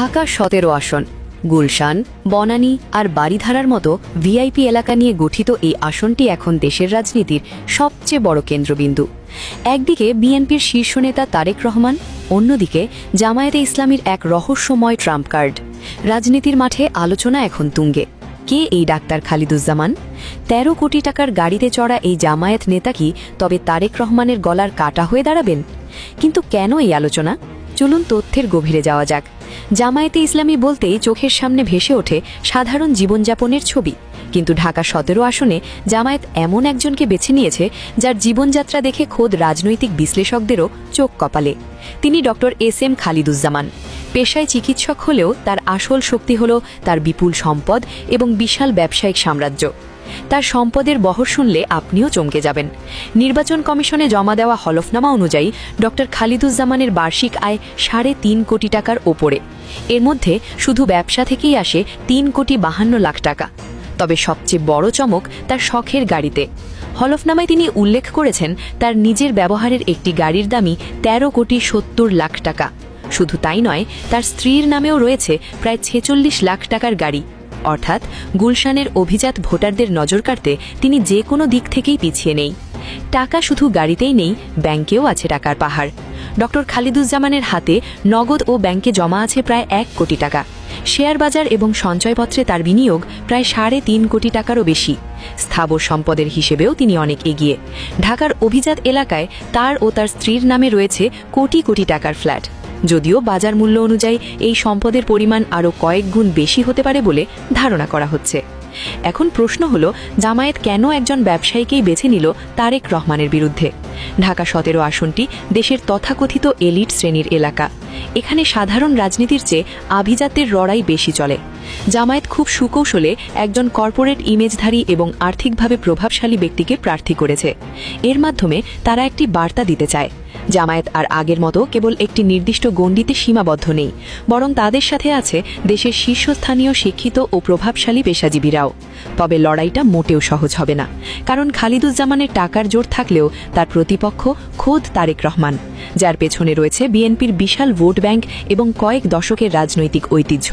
ঢাকা ১৭ আসন গুলশান, বনানী আর বারিধারার মতো ভিআইপি এলাকা নিয়ে গঠিত এই আসনটি এখন দেশের রাজনীতির সবচেয়ে বড় কেন্দ্রবিন্দু। একদিকে বিএনপির শীর্ষ নেতা তারেক রহমান, অন্যদিকে জামায়াতে ইসলামীর এক রহস্যময় ট্রাম্প কার্ড। রাজনীতির মাঠে আলোচনা এখন তুঙ্গে। কে এই ডাক্তার খালিদুজ্জামান? ১৩ কোটি টাকার গাড়িতে চড়া এই জামায়াত নেতা কি তবে তারেক রহমানের গলার কাটা হয়ে দাঁড়াবেন? কিন্তু কেন এই আলোচনা? চলুন তথ্যের গভীরে যাওয়া যাক। জামায়াতে ইসলামী বলতেই চোখের সামনে ভেসে ওঠে সাধারণ জীবনযাপনের ছবি, কিন্তু ঢাকা ১৭ আসনে জামায়াত এমন একজনকে বেছে নিয়েছে যার জীবনযাত্রা দেখে খোদ রাজনৈতিক বিশ্লেষকদেরও চোখ কপালে। তিনি ডক্টর এস.এম. খালিদুজ্জামান। পেশায় চিকিৎসক হলেও তার আসল শক্তি হল তার বিপুল সম্পদ এবং বিশাল ব্যবসায়িক সাম্রাজ্য। তার সম্পদের বহর শুনলে আপনিও চমকে যাবেন। নির্বাচন কমিশনে জমা দেওয়া হলফনামা অনুযায়ী ডক্টর খালিদুজ্জামানের বার্ষিক আয় ৩.৫ কোটি টাকার ওপরে। এর মধ্যে শুধু ব্যবসা থেকেই আসে ৩,৫২,০০,০০০ টাকা। তবে সবচেয়ে বড় চমক তার শখের গাড়িতে। হলফনামায় তিনি উল্লেখ করেছেন তার নিজের ব্যবহারের একটি গাড়ির দামই ১৩,৭০,০০,০০০ টাকা। শুধু তাই নয়, তার স্ত্রীর নামেও রয়েছে প্রায় ৪৬ লাখ টাকার গাড়ি। অর্থাৎ গুলশানের অভিজাত ভোটারদের নজর কাড়তে তিনি যে কোনো দিক থেকেই পিছিয়ে নেই। টাকা শুধু গাড়িতেই নেই, ব্যাংকেও আছে টাকার পাহাড়। ডক্টর খালিদুজ্জামানের হাতে নগদ ও ব্যাংকে জমা আছে প্রায় ১ কোটি টাকা। শেয়ার বাজার এবং সঞ্চয়পত্রে তার বিনিয়োগ প্রায় ৩.৫ কোটি টাকারও বেশি। স্থাবর সম্পদের হিসেবেও তিনি অনেক এগিয়ে। ঢাকার অভিজাত এলাকায় তার ও তার স্ত্রীর নামে রয়েছে কোটি কোটি টাকার ফ্ল্যাট। যদিও বাজার মূল্য অনুযায়ী এই সম্পদের পরিমাণ আরও কয়েক গুণ বেশি হতে পারে বলে ধারণা করা হচ্ছে। এখন প্রশ্ন হল, জামায়াত কেন একজন ব্যবসায়ীকেই বেছে নিল তারেক রহমানের বিরুদ্ধে? ঢাকা ১৭ আসনটি দেশের তথাকথিত এলিট শ্রেণীর এলাকা। এখানে সাধারণ রাজনীতির চেয়ে আভিজাত্যের লড়াই বেশি চলে। জামায়াত খুব সুকৌশলে একজন কর্পোরেট ইমেজধারী এবং আর্থিকভাবে প্রভাবশালী ব্যক্তিকে প্রার্থী করেছে। এর মাধ্যমে তারা একটি বার্তা দিতে চায়, জামায়াত আর আগের মতো কেবল একটি নির্দিষ্ট গণ্ডিতে সীমাবদ্ধ নেই, বরং তাদের সাথে আছে দেশের শীর্ষস্থানীয় শিক্ষিত ও প্রভাবশালী পেশাজীবীরাও। তবে লড়াইটা মোটেও সহজ হবে না, কারণ খালিদুজ্জামানের টাকার জোর থাকলেও তার প্রতিপক্ষ খোদ তারেক রহমান, যার পেছনে রয়েছে বিএনপির বিশাল ভোট ব্যাংক এবং কয়েক দশকের রাজনৈতিক ঐতিহ্য।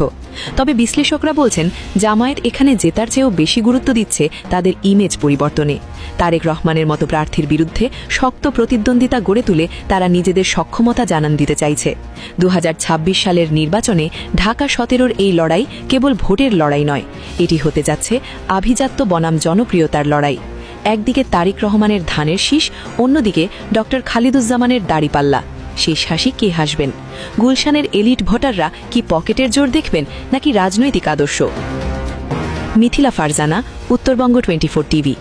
তবে বিশ্লেষকরা বলছেন, জামায়াত এখানে জেতার চেয়েও বেশি গুরুত্ব দিচ্ছে তাদের ইমেজ পরিবর্তনে। তারেক রহমানের মতো প্রার্থীর বিরুদ্ধে শক্ত প্রতিদ্বন্দ্বিতা গড়ে তুলে তারা নিজেদের সক্ষমতা জানান দিতে চাইছে। ২০২৬ সালের নির্বাচনে ঢাকা ১৭-র এই লড়াই কেবল ভোটের লড়াই নয়, এটি হতে যাচ্ছে আভিজাত্য বনাম জনপ্রিয়তার লড়াই। একদিকে তারেক রহমানের ধানের শীষ, অন্যদিকে ডক্টর খালিদুজ্জামানের দাড়িপাল্লা। শেষ হাসি কে হাসবেন? গুলশানের এলিট ভোটাররা কি পকেটের জোর দেখবেন নাকি রাজনৈতিক আদর্শ? মিথিলা ফারজানা, উত্তরবঙ্গ 24 টিভি।